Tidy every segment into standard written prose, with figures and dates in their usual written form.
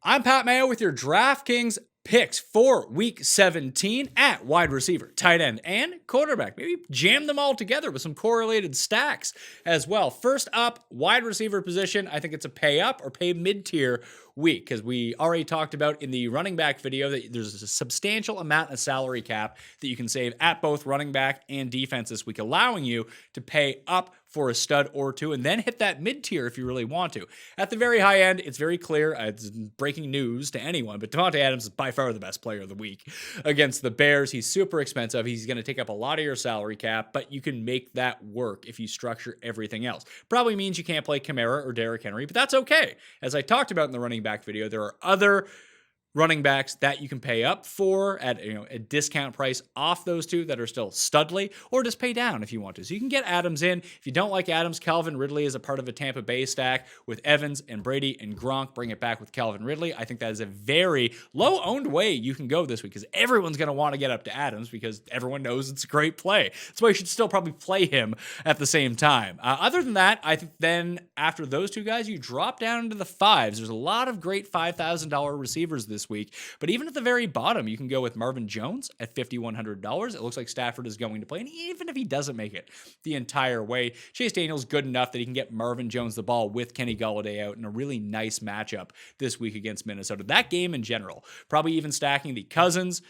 I'm Pat Mayo with your DraftKings picks for Week 17 at wide receiver, tight end, and quarterback. Maybe jam them all together with some correlated stacks as well. First up, wide receiver position. I think it's a pay up or pay mid-tier week because we already talked about in the running back video that there's a substantial amount of salary cap that you can save at both running back and defense this week, allowing you to pay up for a stud or two and then hit that mid-tier if you really want to. At the very high end, it's very clear, it's breaking news to anyone, but Davante Adams is by far the best player of the week against the Bears. He's super expensive. He's going to take up a lot of your salary cap, but you can make that work if you structure everything else. Probably means you can't play Kamara or Derrick Henry, but that's okay. As I talked about in the running back video, there are other running backs that you can pay up for at a discount price off those two that are still studly, or just pay down if you want to. So you can get Adams in. If you don't like Adams, Calvin Ridley is a part of a Tampa Bay stack with Evans and Brady and Gronk. Bring it back with Calvin Ridley. I think that is a very low-owned way you can go this week because everyone's going to want to get up to Adams because everyone knows it's a great play. That's why you should still probably play him at the same time. Other than that, I think then after those two guys, you drop down into the fives. There's a lot of great $5,000 receivers this week, but even at the very bottom, you can go with Marvin Jones at $5,100. It looks like Stafford is going to play, and even if he doesn't make it the entire way, Chase Daniel's good enough that he can get Marvin Jones the ball with Kenny Golladay out in a really nice matchup this week against Minnesota. That game in general, probably even stacking the Cousins,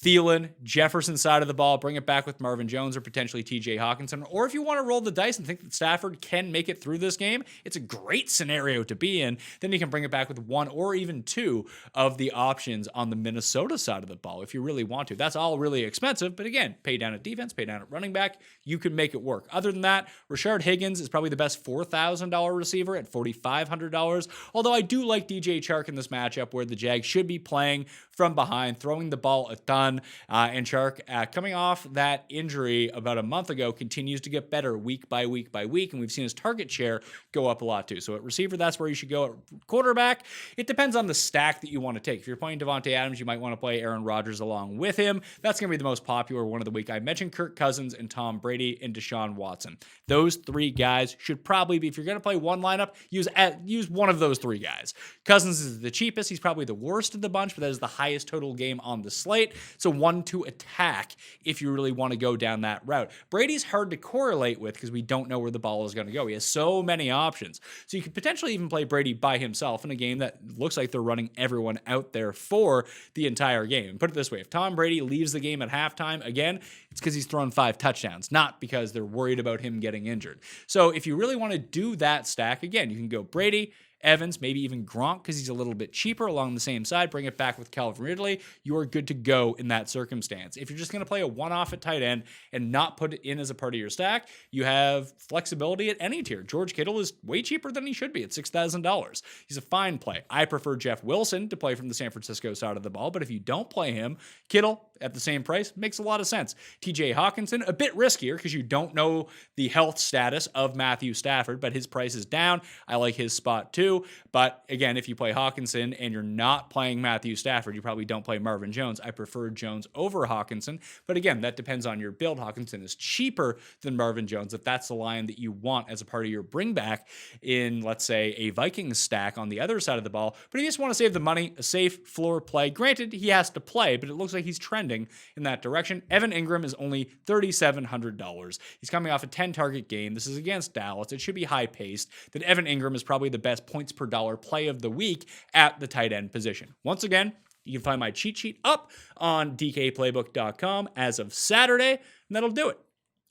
Thielen, Jefferson side of the ball, bring it back with Marvin Jones or potentially TJ Hawkinson. Or if you want to roll the dice and think that Stafford can make it through this game, it's a great scenario to be in. Then you can bring it back with one or even two of the options on the Minnesota side of the ball if you really want to. That's all really expensive, but again, pay down at defense, pay down at running back, you can make it work. Other than that, Rashard Higgins is probably the best $4,000 receiver at $4,500, although I do like DJ Chark in this matchup where the Jags should be playing from behind, throwing the ball a ton. And Chark, coming off that injury about a month ago, continues to get better week by week by week, and we've seen his target share go up a lot too. So at receiver, that's where you should go. At quarterback, it depends on the stack that you want to take. If you're playing Davante Adams, you might want to play Aaron Rodgers along with him. That's going to be the most popular one of the week. I mentioned Kirk Cousins and Tom Brady and Deshaun Watson. Those three guys should probably be, if you're going to play one lineup, use one of those three guys. Cousins is the cheapest. He's probably the worst of the bunch, but that is the highest total game on the slate. So one to attack if you really want to go down that route. Brady's hard to correlate with because we don't know where the ball is going to go. He has so many options. So you could potentially even play Brady by himself in a game that looks like they're running everyone out there for the entire game. Put it this way, if Tom Brady leaves the game at halftime, again, it's because he's thrown 5 touchdowns, not because they're worried about him getting injured. So if you really want to do that stack, again, you can go Brady, Evans, maybe even Gronk because he's a little bit cheaper along the same side. Bring it back with Calvin Ridley. You are good to go in that circumstance. If you're just going to play a one-off at tight end and not put it in as a part of your stack, you have flexibility at any tier. George Kittle is way cheaper than he should be at $6,000. He's a fine play. I prefer Jeff Wilson to play from the San Francisco side of the ball, but if you don't play him, Kittle at the same price makes a lot of sense. TJ Hawkinson, a bit riskier because you don't know the health status of Matthew Stafford, but his price is down. I like his spot too. But again, if you play Hawkinson and you're not playing Matthew Stafford, you probably don't play Marvin Jones. I prefer Jones over Hawkinson. But again, that depends on your build. Hawkinson is cheaper than Marvin Jones if that's the line that you want as a part of your bring back in, let's say, a Vikings stack on the other side of the ball. But if you just want to save the money, a safe floor play. Granted, he has to play, but it looks like he's trending in that direction. Evan Ingram is only $3,700. He's coming off a 10-target game. This is against Dallas. It should be high-paced. That Evan Ingram is probably the best points per dollar play of the week at the tight end position. Once again, you can find my cheat sheet up on dkplaybook.com as of Saturday, and that'll do it.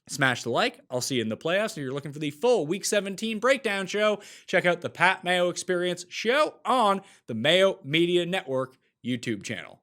Smash the like. I'll see you in the playoffs. If you're looking for the full Week 17 breakdown show, check out the Pat Mayo Experience show on the Mayo Media Network YouTube channel.